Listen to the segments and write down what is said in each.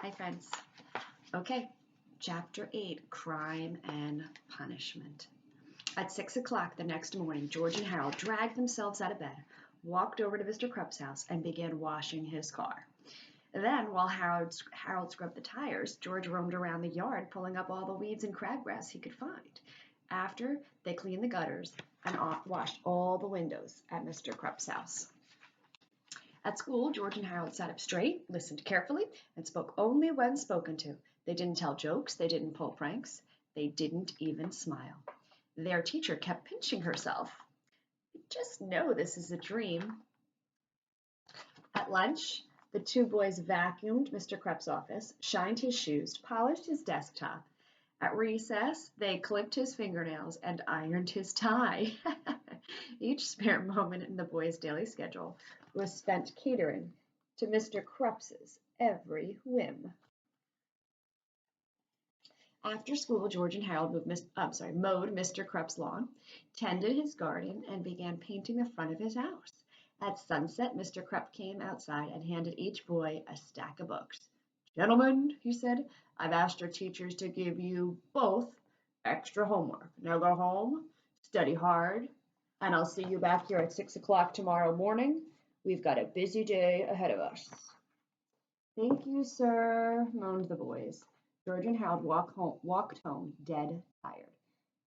Hi, friends. Okay, Chapter 8, Crime and Punishment. At 6 o'clock the next morning, George and Harold dragged themselves out of bed, walked over to Mr. Krupp's house, and began washing his car. Then, while Harold scrubbed the tires, George roamed around the yard, pulling up all the weeds and crabgrass he could find. After, they cleaned the gutters and washed all the windows at Mr. Krupp's house. At school, George and Harold sat up straight, listened carefully, and spoke only when spoken to. They didn't tell jokes, they didn't pull pranks, they didn't even smile. Their teacher kept pinching herself. Just know this is a dream. At lunch, the two boys vacuumed Mr. Krupp's office, shined his shoes, polished his desktop. At recess, they clipped his fingernails and ironed his tie. Each spare moment in the boys' daily schedule was spent catering to Mr. Krupp's every whim. After school, George and Harold mowed Mr. Krupp's lawn, tended his garden, and began painting the front of his house. At sunset, Mr. Krupp came outside and handed each boy a stack of books. "Gentlemen," he said, "I've asked your teachers to give you both extra homework. Now go home, study hard, and I'll see you back here at 6 o'clock tomorrow morning. We've got a busy day ahead of us." "Thank you, sir," moaned the boys. George and Harold walked home dead tired.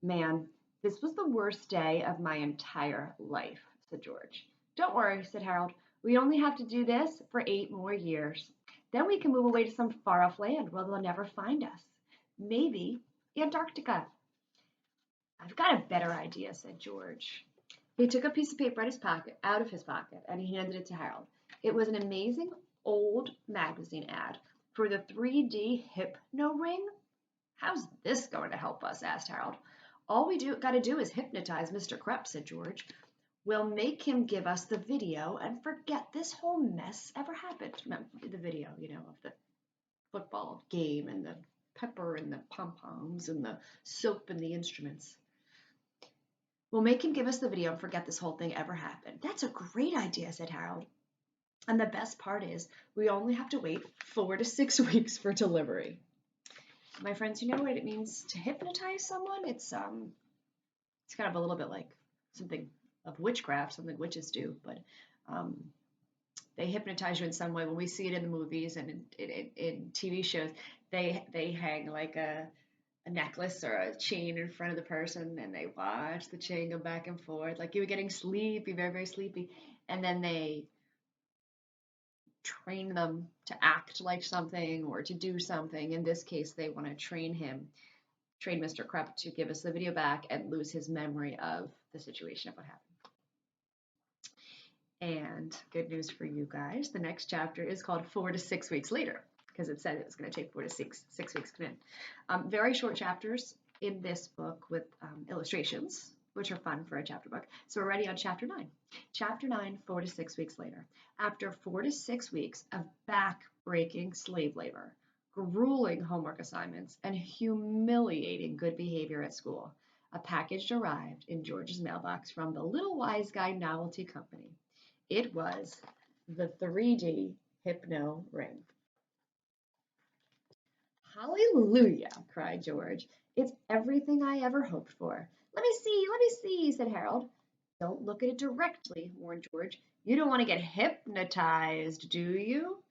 "Man, this was the worst day of my entire life," said George. "Don't worry," said Harold. "We only have to do this for 8 more years. Then we can move away to some far off land where they'll never find us. Maybe Antarctica." "I've got a better idea," said George. He took a piece of paper out of his pocket, and he handed it to Harold. It was an amazing old magazine ad for the 3D Hypno Ring. "How's this going to help us?" asked Harold. "All we got to do is hypnotize Mr. Krupp," said George. "We'll make him give us the video and forget this whole mess ever happened." The video, of the football game and the pepper and the pom-poms and the soap and the instruments. "We'll make him give us the video and forget this whole thing ever happened." "That's a great idea," said Harold. "And the best part is we only have to wait 4 to 6 weeks for delivery." My friends, you know what it means to hypnotize someone? It's kind of a little bit like something of witchcraft, something witches do, but they hypnotize you in some way. When we see it in the movies and in TV shows, they hang like a necklace or a chain in front of the person, and they watch the chain go back and forth, like you were getting sleepy, very, very sleepy, and then they train them to act like something or to do something. In this case, they want to train Mr. Krupp to give us the video back and lose his memory of the situation of what happened. And good news for you guys, the next chapter is called 4 to 6 weeks later, because it said it was going to take 4 to 6 weeks to come in. Very short chapters in this book with illustrations, which are fun for a chapter book. So we're ready on chapter 9. Chapter 9, 4 to 6 weeks later. After 4 to 6 weeks of back-breaking slave labor, grueling homework assignments, and humiliating good behavior at school, a package arrived in George's mailbox from the Little Wise Guy Novelty Company. It was the 3D Hypno Ring. "Hallelujah!" cried George. "It's everything I ever hoped for." Let me see," said Harold. "Don't look at it directly," warned George. "You don't want to get hypnotized, do you?"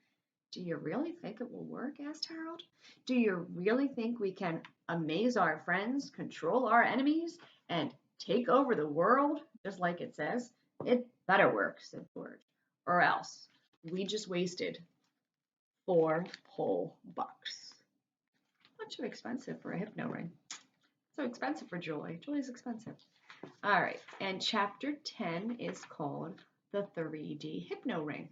"Do you really think it will work?" asked Harold. "Do you really think we can amaze our friends, control our enemies, and take over the world, just like it says?" "It better work," said George, "or else we just wasted 4 whole bucks." Not too expensive for a hypno ring. So expensive for Joy. Joy's expensive. All right, and chapter 10 is called the 3D Hypno Ring.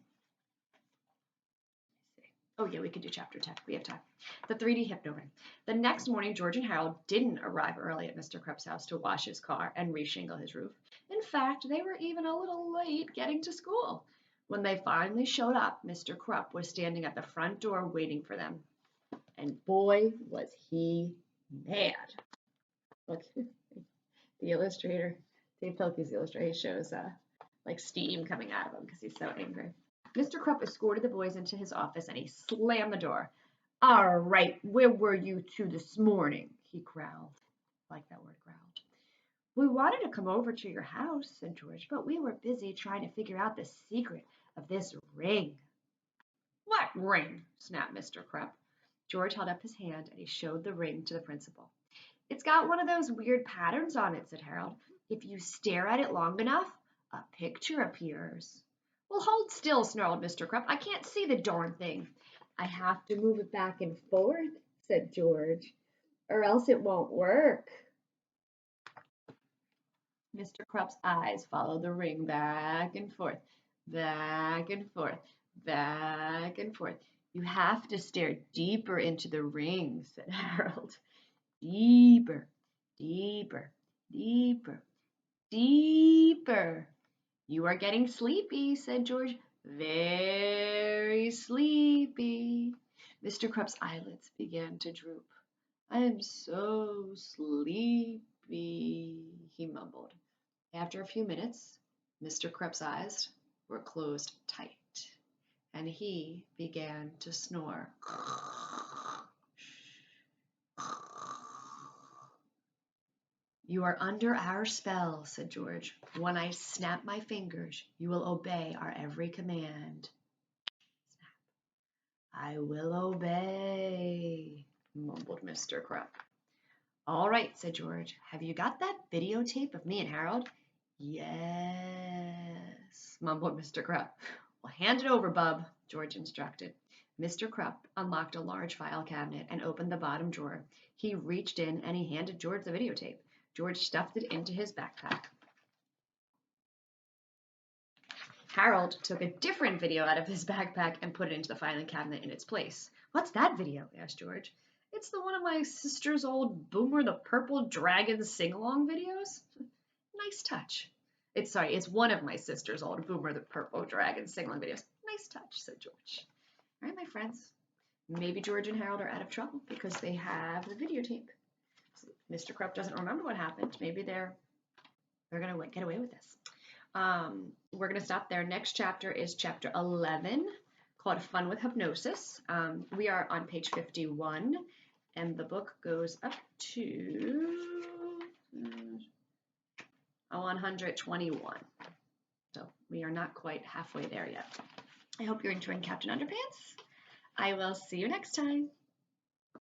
Oh yeah, we could do chapter 10. We have time. The 3D Hypno Ring. The next morning, George and Harold didn't arrive early at Mr. Krupp's house to wash his car and reshingle his roof. In fact, they were even a little late getting to school. When they finally showed up, Mr. Krupp was standing at the front door waiting for them. And boy, was he mad. Look, the illustrator, Dave Pilkey's illustrator, shows like steam coming out of him because he's so angry. Mr. Krupp escorted the boys into his office and he slammed the door. All right, where were you two this morning? He growled. I like that word, growled. We wanted to come over to your house, said George, but we were busy trying to figure out the secret of this ring. What ring? Snapped Mr. Krupp. George held up his hand and he showed the ring to the principal. It's got one of those weird patterns on it, said Harold. If you stare at it long enough, a picture appears. Well, hold still, snarled Mr. Krupp. I can't see the darn thing. I have to move it back and forth, said George, or else it won't work. Mr. Krupp's eyes followed the ring back and forth, back and forth, back and forth. You have to stare deeper into the ring, said Harold. Deeper, deeper, deeper, deeper. You are getting sleepy, said George. Very sleepy. Mr. Krupp's eyelids began to droop. I am so sleepy, he mumbled. After a few minutes, Mr. Krupp's eyes were closed tight, and he began to snore. You are under our spell, said George. When I snap my fingers, you will obey our every command. I will obey, mumbled Mr. Krupp. All right, said George. Have you got that videotape of me and Harold? Yes, mumbled Mr. Krupp. Well, hand it over, bub, George instructed. Mr. Krupp unlocked a large file cabinet and opened the bottom drawer. He reached in and he handed George the videotape. George stuffed it into his backpack. Harold took a different video out of his backpack and put it into the filing cabinet in its place. What's that video? Asked George. It's the one of my sister's old Boomer the Purple Dragon sing-along videos. Nice touch. It's one of my sister's old Boomer the Purple Dragon sing-along videos. Nice touch, said George. All right, my friends. Maybe George and Harold are out of trouble because they have the videotape. Mr. Krupp doesn't remember what happened. Maybe they're going to get away with this. We're going to stop there. Next chapter is chapter 11, called Fun with Hypnosis. We are on page 51, and the book goes up to 121. So we are not quite halfway there yet. I hope you're enjoying Captain Underpants. I will see you next time.